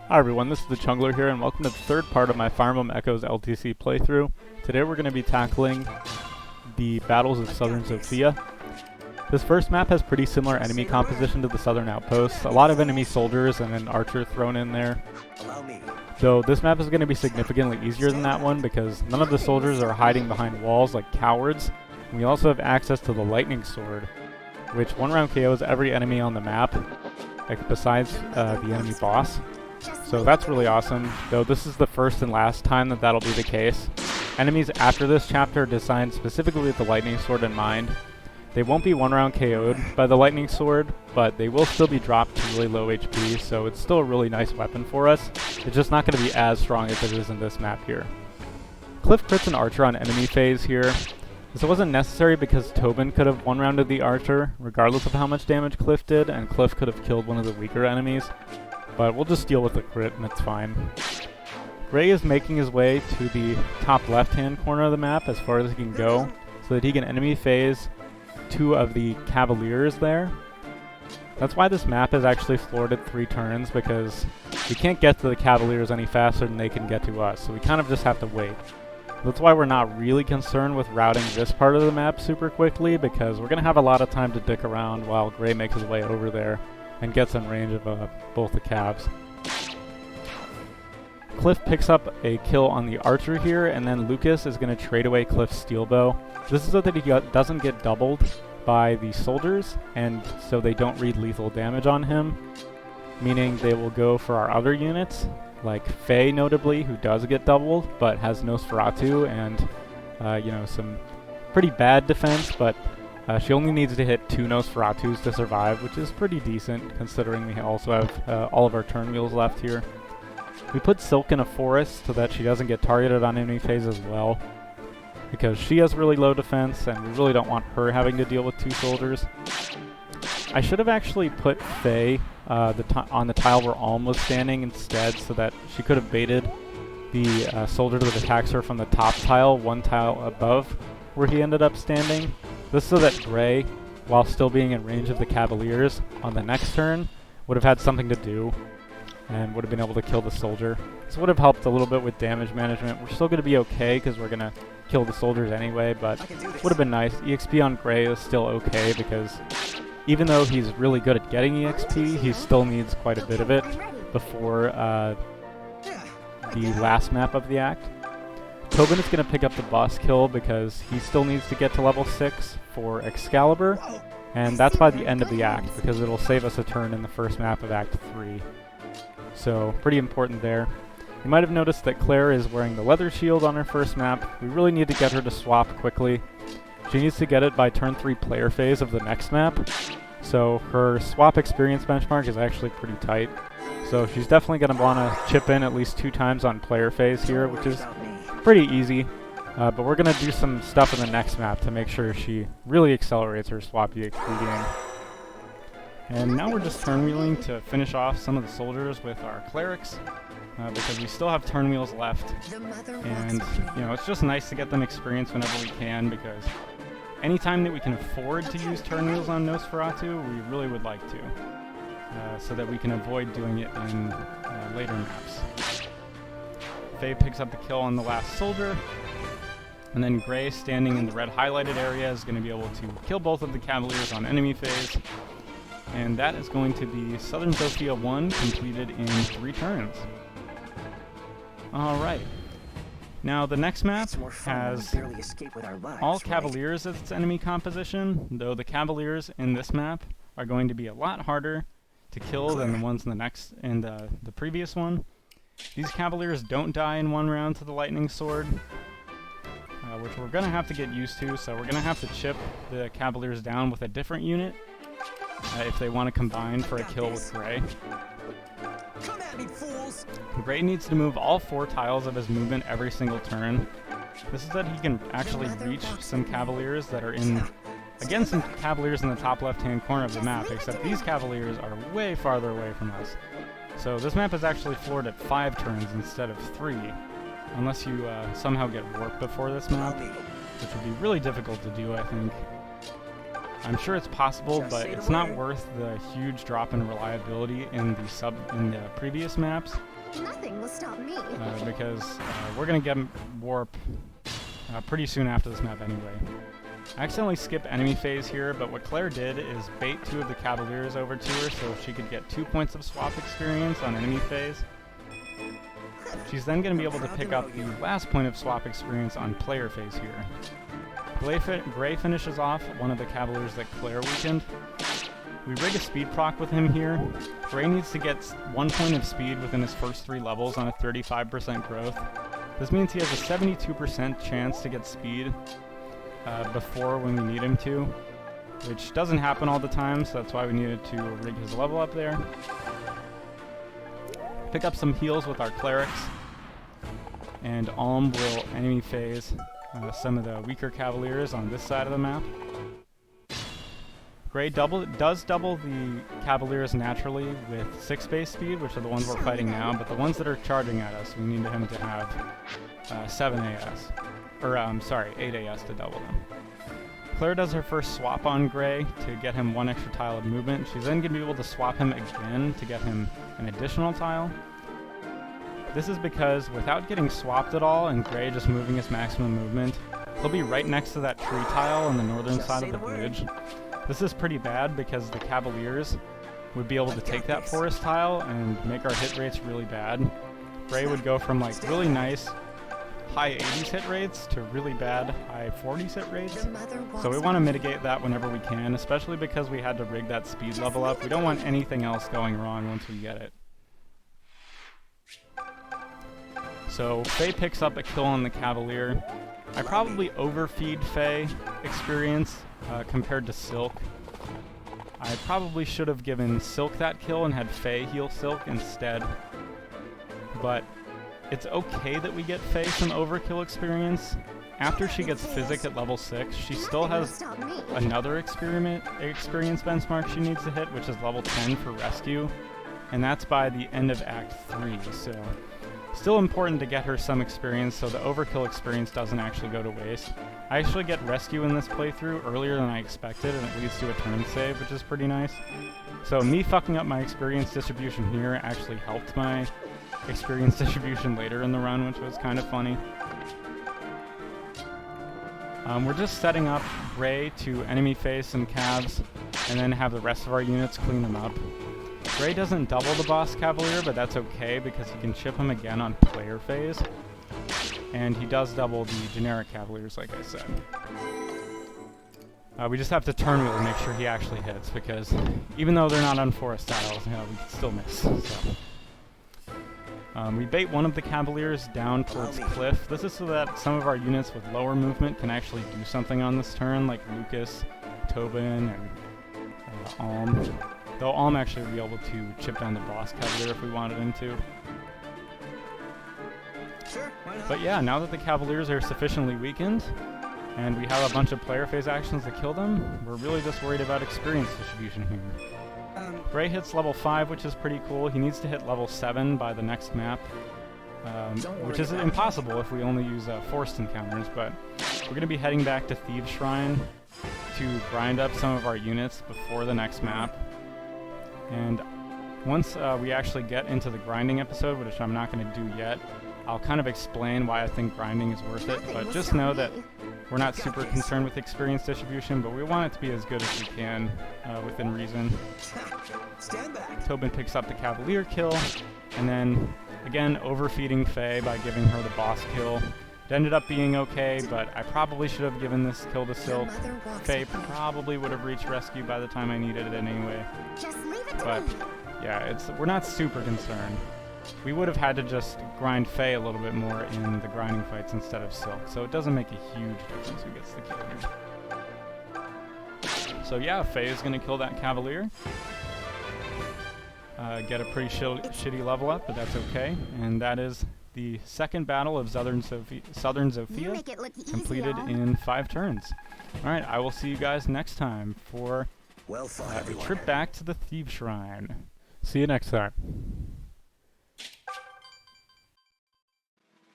Hi everyone, this is the Chungler here, and welcome to the third part of my Emblem Echoes LTC playthrough. Today we're going to be tackling the battles of Southern Sophia. This first map has pretty similar enemy composition to the Southern Outposts. A lot of enemy soldiers and an archer thrown in there. Though this map is going to be significantly easier than that one because none of the soldiers are hiding behind walls like cowards. We also have access to the lightning sword, which one round KOs every enemy on the map, besides the enemy boss. So that's really awesome, though this is the first and last time that that'll be the case. Enemies after this chapter are designed specifically with the lightning sword in mind. They won't be one round KO'd by the lightning sword, but they will still be dropped to really low HP, so it's still a really nice weapon for us. It's just not going to be as strong as it is in this map here. Cliff crits an archer on enemy phase here. This wasn't necessary because Tobin could have one-rounded the archer, regardless of how much damage Cliff did, and Cliff could have killed one of the weaker enemies. But we'll just deal with the crit and it's fine. Gray is making his way to the top left-hand corner of the map as far as he can go, so that he can enemy phase two of the Cavaliers there. That's why this map is actually floored at 3 turns, because we can't get to the Cavaliers any faster than they can get to us, so we kind of just have to wait. That's why we're not really concerned with routing this part of the map super quickly, because we're going to have a lot of time to dick around while Gray makes his way over there and gets in range of both the Cavs. Cliff picks up a kill on the archer here, and then Lucas is going to trade away Cliff's steel bow. This is so that he doesn't get doubled by the soldiers, and so they don't read lethal damage on him, meaning they will go for our other units, like Faye notably, who does get doubled, but has nosferatus and some pretty bad defense, but she only needs to hit 2 nosferatus to survive, which is pretty decent, considering we also have all of our turn wheels left here. We put Silk in a forest so that she doesn't get targeted on enemy phase as well, because she has really low defense, and we really don't want her having to deal with 2 soldiers. I should have actually put Faye on the tile where Alm was standing instead, so that she could have baited the soldier that attacks her from the top tile, 1 tile above where he ended up standing. This is so that Gray, while still being in range of the Cavaliers on the next turn, would have had something to do and would have been able to kill the soldier. This would have helped a little bit with damage management. We're still going to be okay because we're going to kill the soldiers anyway, but would have been nice. EXP on Gray is still okay because even though he's really good at getting EXP, he still needs quite a bit of it before the last map of the act. Tobin is going to pick up the boss kill because he still needs to get to level 6 for Excalibur, and that's by the end of the act because it'll save us a turn in the first map of Act 3. So, pretty important there. You might have noticed that Claire is wearing the leather shield on her first map. We really need to get her to swap quickly. She needs to get it by turn 3 player phase of the next map, so her swap experience benchmark is actually pretty tight. So she's definitely going to want to chip in at least 2 times on player phase here, which is pretty easy, but we're going to do some stuff in the next map to make sure she really accelerates her swap EXP game. And now we're just turn wheeling to finish off some of the soldiers with our clerics, because we still have turn wheels left, and it's just nice to get them experience whenever we can, because anytime that we can afford to use turn wheels on Nosferatu, we really would like to, so that we can avoid doing it in later maps. Faye picks up the kill on the last soldier, and then Gray, standing in the red highlighted area, is going to be able to kill both of the Cavaliers on enemy phase, and that is going to be Southern Sophia 1 completed in 3 turns. Alright, now the next map has all Cavaliers as its enemy composition, though the Cavaliers in this map are going to be a lot harder to kill than the ones in the previous one. These Cavaliers don't die in 1 round to the lightning sword, which we're going to have to get used to, so we're going to have to chip the Cavaliers down with a different unit if they want to combine for a kill with Gray. Come at me, fools! Gray needs to move all 4 tiles of his movement every single turn. This is that he can actually reach some Cavaliers that are again, some Cavaliers in the top left-hand corner of the map, except these Cavaliers are way farther away from us. So this map is actually floored at 5 turns instead of 3, unless you somehow get warped before this map, which would be really difficult to do, I think. I'm sure it's possible, but it's not worth the huge drop in reliability in the previous maps, Nothing will stop me. because we're going to get warp pretty soon after this map anyway. I accidentally skipped enemy phase here, but what Claire did is bait 2 of the Cavaliers over to her so she could get 2 points of swap experience on enemy phase. She's then going to be able to pick up the last point of swap experience on player phase here. Gray finishes off one of the Cavaliers that Claire weakened. We rig a speed proc with him here. Gray needs to get 1 point of speed within his first 3 levels on a 35% growth. This means he has a 72% chance to get speed before when we need him to, which doesn't happen all the time, so that's why we needed to rig his level up there. Pick up some heals with our clerics, and Alm will enemy phase some of the weaker Cavaliers on this side of the map. Gray does double the Cavaliers naturally with 6 base speed, which are the ones we're fighting now, but the ones that are charging at us, we need him to have 7 AS. Or, 8 AS to double them. Claire does her first swap on Gray to get him 1 extra tile of movement. She's then going to be able to swap him again to get him an additional tile. This is because without getting swapped at all and Gray just moving his maximum movement, he'll be right next to that tree tile on the northern side of the bridge. This is pretty bad because the Cavaliers would be able to take that forest tile and make our hit rates really bad. Gray would go from like really nice high 80s hit rates to really bad high 40s hit rates. So we want to mitigate that whenever we can, especially because we had to rig that speed level up. We don't want anything else going wrong once we get it. So Faye picks up a kill on the Cavalier. I probably overfeed Faye experience compared to Silk. I probably should have given Silk that kill and had Faye heal Silk instead. But it's okay that we get Faye some overkill experience. After she gets Physic at level 6, she still has another experience benchmark she needs to hit, which is level 10 for Rescue. And that's by the end of Act 3, so still important to get her some experience so the overkill experience doesn't actually go to waste. I actually get Rescue in this playthrough earlier than I expected, and it leads to a turn save, which is pretty nice. So me fucking up my experience distribution here actually helped my experience distribution later in the run, which was kind of funny. We're just setting up Gray to enemy phase some Cavs, and then have the rest of our units clean them up. Gray doesn't double the boss Cavalier, but that's okay because he can chip him again on player phase. And he does double the generic Cavaliers, like I said. We just have to turn wheel to make sure he actually hits, because even though they're not on forest tiles, we can still miss. So. We bait one of the Cavaliers down towards Cliff. This is so that some of our units with lower movement can actually do something on this turn, like Lucas, Tobin, and Alm. Though Alm actually would be able to chip down the boss Cavalier if we wanted him to. But yeah, now that the Cavaliers are sufficiently weakened, and we have a bunch of player phase actions to kill them, we're really just worried about experience distribution here. Gray hits level 5, which is pretty cool. He needs to hit level 7 by the next map, which is impossible if we only use forced encounters, but we're going to be heading back to Thieves' Shrine to grind up some of our units before the next map. And once we actually get into the grinding episode, which I'm not going to do yet, I'll kind of explain why I think grinding is worth it, but just know that we're not super concerned with experience distribution, but we want it to be as good as we can, within reason. Tobin picks up the Cavalier kill, and then, again, overfeeding Faye by giving her the boss kill. It ended up being okay, but I probably should have given this kill to Silk. Faye probably would have reached Rescue by the time I needed it anyway. But, yeah, we're not super concerned. We would have had to just grind Faye a little bit more in the grinding fights instead of Silk, so it doesn't make a huge difference who gets the kill here. So yeah, Faye is going to kill that Cavalier. Get a pretty shitty level up, but that's okay. And that is the second battle of Southern Zofia, completed in 5 turns. Alright, I will see you guys next time for a trip back to the Thieves' Shrine. See you next time.